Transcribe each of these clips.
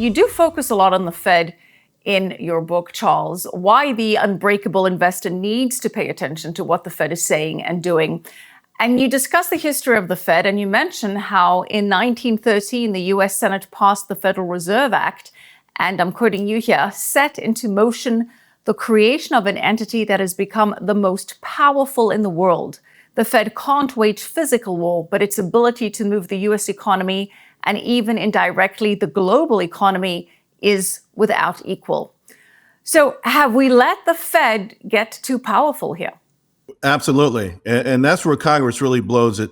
you do focus a lot on the Fed in your book, Charles, why the unbreakable investor needs to pay attention to what the Fed is saying and doing. And you discuss the history of the Fed, and you mention how in 1913, the US Senate passed the Federal Reserve Act, and I'm quoting you here, set into motion the creation of an entity that has become the most powerful in the world. The Fed can't wage physical war, but its ability to move the US economy and even indirectly the global economy is without equal. So have we let the Fed get too powerful here? Absolutely. And that's where Congress really blows it.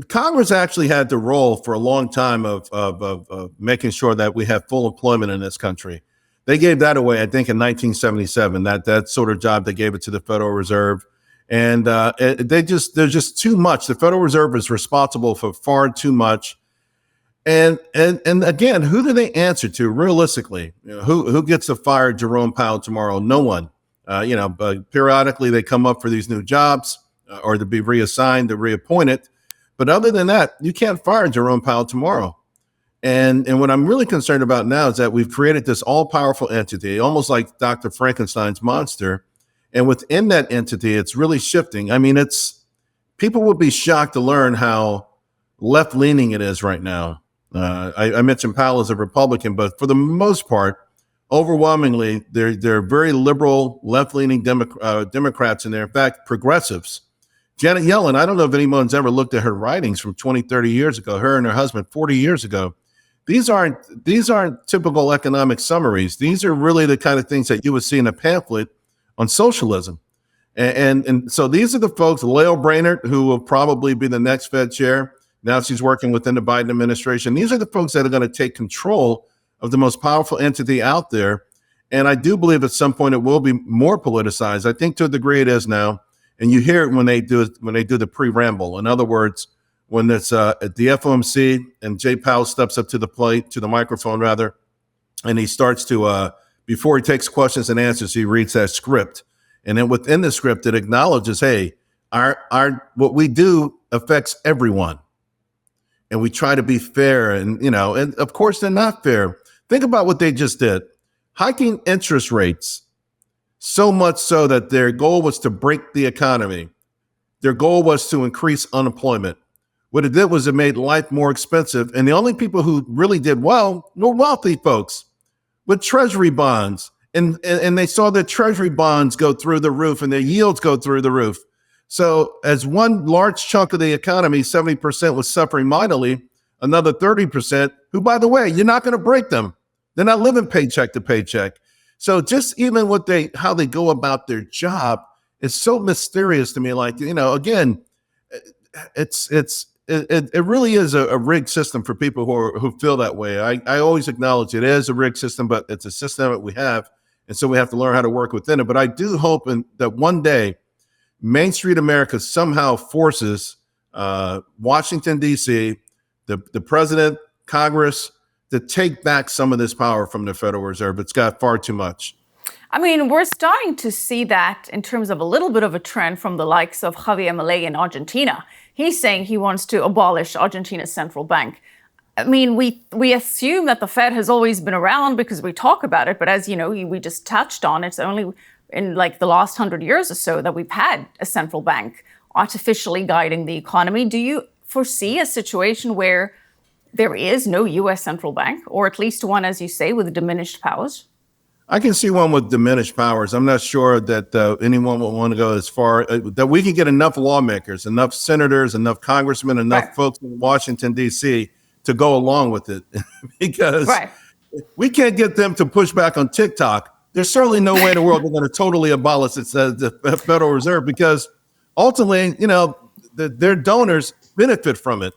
Congress actually had the role for a long time of making sure that we have full employment in this country. They gave that away, I think, in 1977, that sort of job, they gave it to the Federal Reserve. And there's just too much. The Federal Reserve is responsible for far too much. And again, who do they answer to realistically? Who gets to fire Jerome Powell tomorrow? No one. But periodically they come up for these new jobs or to be reassigned, to reappointed. But other than that, you can't fire Jerome Powell tomorrow. And what I'm really concerned about now is that we've created this all-powerful entity, almost like Dr. Frankenstein's monster. And within that entity, it's really shifting. I mean, people would be shocked to learn how left-leaning it is right now. I mentioned Powell as a Republican, but for the most part, overwhelmingly, they're very liberal, left-leaning Democrats in there. In fact, progressives. Janet Yellen, I don't know if anyone's ever looked at her writings from 20, 30 years ago, her and her husband 40 years ago. These aren't typical economic summaries. These are really the kind of things that you would see in a pamphlet on socialism. And so these are the folks, Lael Brainerd, who will probably be the next Fed chair. Now she's working within the Biden administration. These are the folks that are going to take control of the most powerful entity out there. And I do believe at some point it will be more politicized. I think to a degree it is now. And you hear it when they do the pre-ramble. In other words, when it's at the FOMC and Jay Powell steps up to the microphone rather, and he starts to, before he takes questions and answers, he reads that script. And then within the script, it acknowledges, hey, our what we do affects everyone. And we try to be fair. And of course they're not fair. Think about what they just did. Hiking interest rates so much so that their goal was to break the economy. Their goal was to increase unemployment. What it did was it made life more expensive. And the only people who really did well were wealthy folks with treasury bonds. And they saw their treasury bonds go through the roof and their yields go through the roof. So as one large chunk of the economy, 70% was suffering mightily, another 30%, who, by the way, you're not going to break them. They're not living paycheck to paycheck. So just even how they go about their job is so mysterious to me. Like, again, it really is a rigged system for people who feel that way. I always acknowledge it is a rigged system, but it's a system that we have. And so we have to learn how to work within it. But I do hope that one day Main Street America somehow forces Washington, D.C., the president, Congress, to take back some of this power from the Federal Reserve. It's got far too much. I mean, we're starting to see that in terms of a little bit of a trend from the likes of Javier Milei in Argentina. He's saying he wants to abolish Argentina's central bank. I mean, we assume that the Fed has always been around because we talk about it. But as you know, we just touched on, it's only in like the last 100 years or so that we've had a central bank artificially guiding the economy. Do you foresee a situation where there is no U.S. central bank, or at least one, as you say, with diminished powers? I can see one with diminished powers. I'm not sure that anyone would want to go as far that we can get enough lawmakers, enough senators, enough congressmen, enough folks in Washington, D.C. to go along with it because we can't get them to push back on TikTok. There's certainly no way in the world they're going to totally abolish the Federal Reserve because ultimately, their donors benefit from it.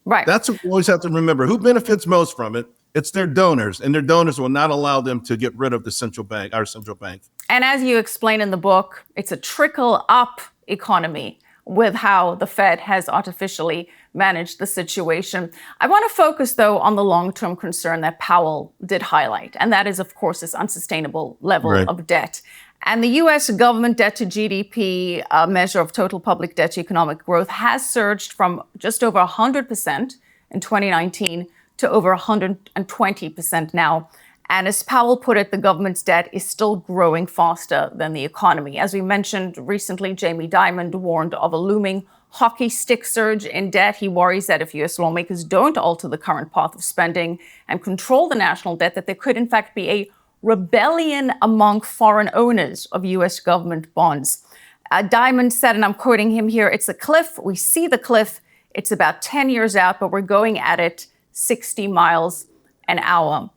Right. That's what we always have to remember. Who benefits most from it? It's their donors, and their donors will not allow them to get rid of the central bank, our central bank. And as you explain in the book, it's a trickle-up economy with how the Fed has artificially managed the situation. I want to focus, though, on the long-term concern that Powell did highlight, and that is, of course, this unsustainable level of debt. And the U.S. government debt to GDP, a measure of total public debt to economic growth, has surged from just over 100% in 2019 to over 120% now. And as Powell put it, the government's debt is still growing faster than the economy. As we mentioned recently, Jamie Dimon warned of a looming hockey stick surge in debt. He worries that if U.S. lawmakers don't alter the current path of spending and control the national debt, that there could in fact be a rebellion among foreign owners of U.S. government bonds. Dimon said, and I'm quoting him here, "It's a cliff. We see the cliff. It's about 10 years out, but we're going at it 60 miles an hour."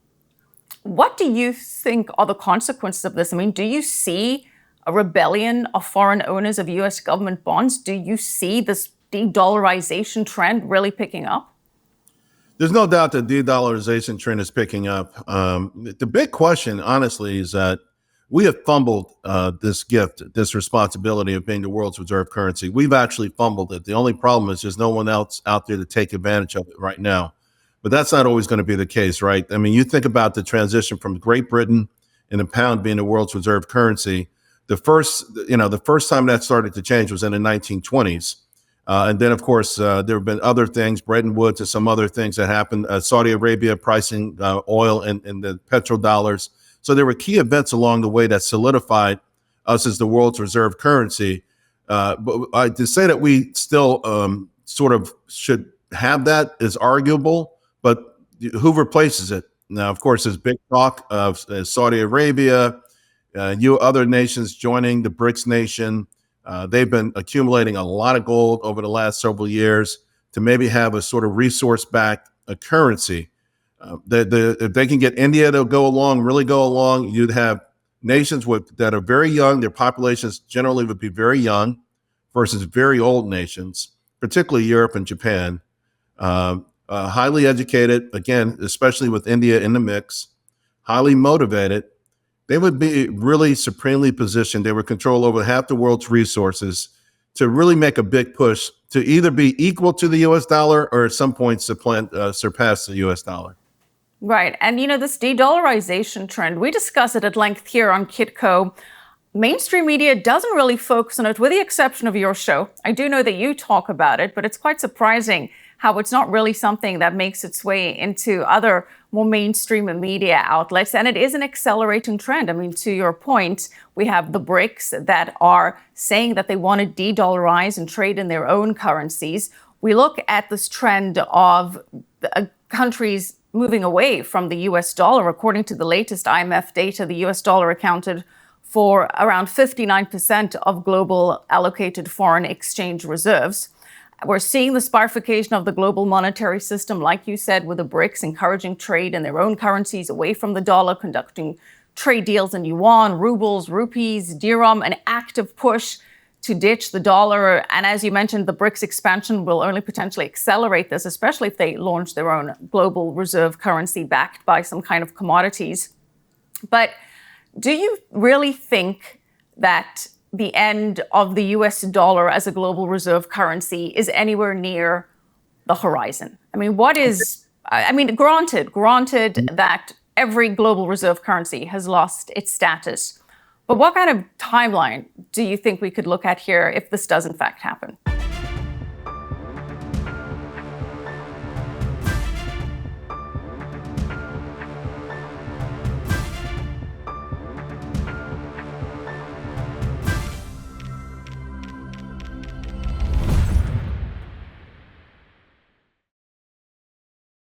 What do you think are the consequences of this? I mean, do you see a rebellion of foreign owners of U.S. government bonds? Do you see this de-dollarization trend really picking up? There's no doubt the de-dollarization trend is picking up. The big question, honestly, is that we have fumbled this gift, this responsibility of being the world's reserve currency. We've actually fumbled it. The only problem is there's no one else out there to take advantage of it right now. But that's not always going to be the case, right? I mean, you think about the transition from Great Britain and the pound being the world's reserve currency. The first time that started to change was in the 1920s. And then, of course, there have been other things, Bretton Woods and some other things that happened, Saudi Arabia pricing oil and the petrodollars. So there were key events along the way that solidified us as the world's reserve currency. But to say that we still sort of should have that is arguable, but who replaces it? Now, of course, there's big talk of Saudi Arabia, other nations joining the BRICS nation. They've been accumulating a lot of gold over the last several years to maybe have a sort of resource-backed currency. If they can get India to go along, really go along, you'd have nations that are very young. Their populations generally would be very young versus very old nations, particularly Europe and Japan. Highly educated, again, especially with India in the mix, highly motivated. They would be really supremely positioned. They would control over half the world's resources to really make a big push to either be equal to the US dollar or at some point surpass the US dollar. Right. And, this de-dollarization trend, we discuss it at length here on Kitco. Mainstream media doesn't really focus on it, with the exception of your show. I do know that you talk about it, but it's quite surprising how it's not really something that makes its way into other more mainstream media outlets. And it is an accelerating trend. I mean, to your point, we have the BRICS that are saying that they want to de-dollarize and trade in their own currencies. We look at this trend of countries moving away from the US dollar. According to the latest IMF data, the US dollar accounted for around 59% of global allocated foreign exchange reserves. We're seeing the bifurcation of the global monetary system, like you said, with the BRICS encouraging trade in their own currencies away from the dollar, conducting trade deals in yuan, rubles, rupees, dirham, an active push to ditch the dollar. And as you mentioned, the BRICS expansion will only potentially accelerate this, especially if they launch their own global reserve currency backed by some kind of commodities. But do you really think that the end of the US dollar as a global reserve currency is anywhere near the horizon? I mean, granted that every global reserve currency has lost its status, but what kind of timeline do you think we could look at here if this does in fact happen?